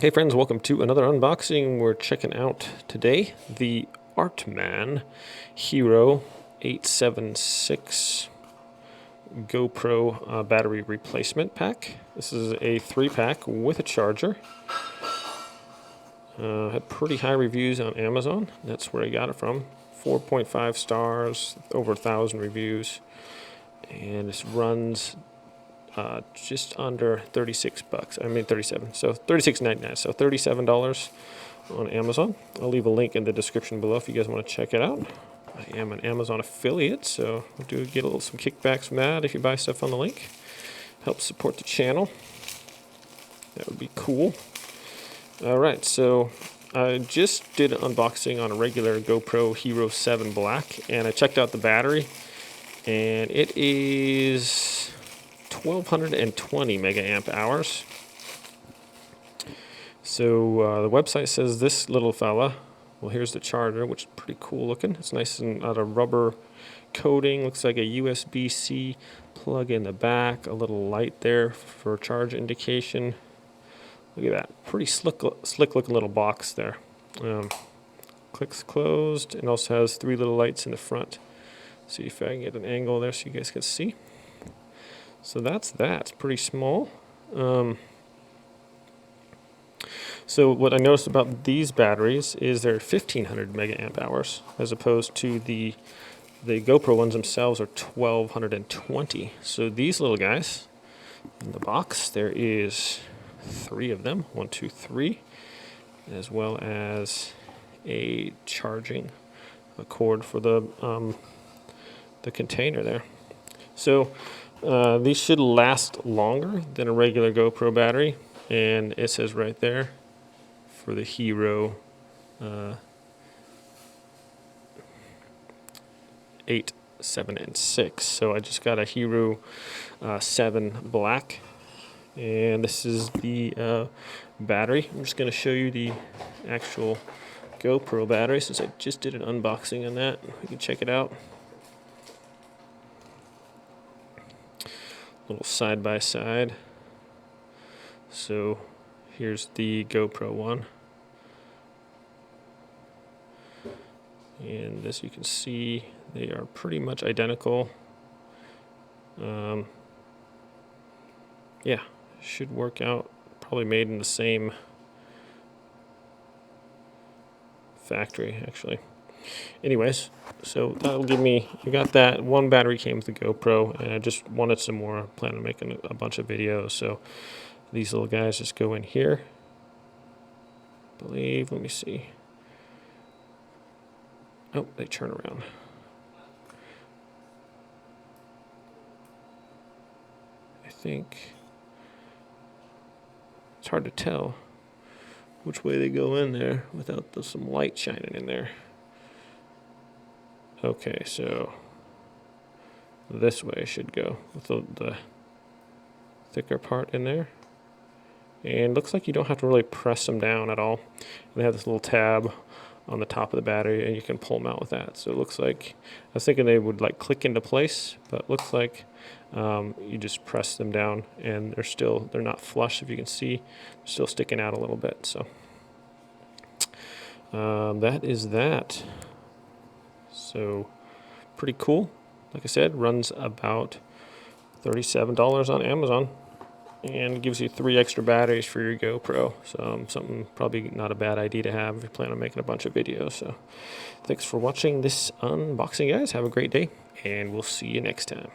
Hey friends, welcome to another unboxing. We're checking out today the Artman Hero 876 GoPro battery replacement pack. This is a 3-pack with a charger. Had pretty high reviews on Amazon. That's where I got it from. 4.5 stars, over 1,000 reviews, and this runs just under 36 bucks. I mean 37. So $36.99. So $37 on Amazon. I'll leave a link in the description below if you guys want to check it out. I am an Amazon affiliate, so we do get some kickbacks from that if you buy stuff on the link. Help support the channel. That would be cool. All right, so I just did an unboxing on a regular GoPro Hero 7 Black, and I checked out the battery, and it is 1220 mega amp hours. So the website says this little fella, well, here's the charger, which is pretty cool looking. It's nice and out of rubber coating. Looks like a USB-C plug in the back, a little light there for charge indication. Look at that, pretty slick looking little box there. Clicks closed, and also has 3 little lights in the front. See if I can get an angle there so you guys can see. So that's that. It's pretty small. So what I noticed about these batteries is they're 1,500 mega amp hours, as opposed to the GoPro ones themselves are 1,220. So these little guys in the box, there is 3 of them, 1, 2, 3, as well as a charging cord for the container there. So these should last longer than a regular GoPro battery, and it says right there for the Hero 8, 7, and 6. So I just got a Hero 7 Black, and this is the battery. I'm just going to show you the actual GoPro battery since I just did an unboxing on that. You can check it out. Little side by side. So here's the GoPro one, and as you can see, they are pretty much identical. Yeah, should work out. Probably made in the same factory, actually. Anyways, so that'll give me, I got that. One battery came with the GoPro, and I just wanted some more. Plan on making a bunch of videos. So these little guys just go in here. I believe, let me see. Oh, they turn around. I think it's hard to tell which way they go in there without some light shining in there. Okay, so this way should go with the thicker part in there. And looks like you don't have to really press them down at all. And they have this little tab on the top of the battery, and you can pull them out with that. So it looks like, I was thinking they would like click into place, but it looks like you just press them down, and they're not flush. If you can see, they're still sticking out a little bit. So that is that. So pretty cool. Like I said, runs about $37 on Amazon, and gives you 3 extra batteries for your GoPro. So something probably not a bad idea to have if you plan on making a bunch of videos. So thanks for watching this unboxing, guys. Have a great day, and we'll see you next time.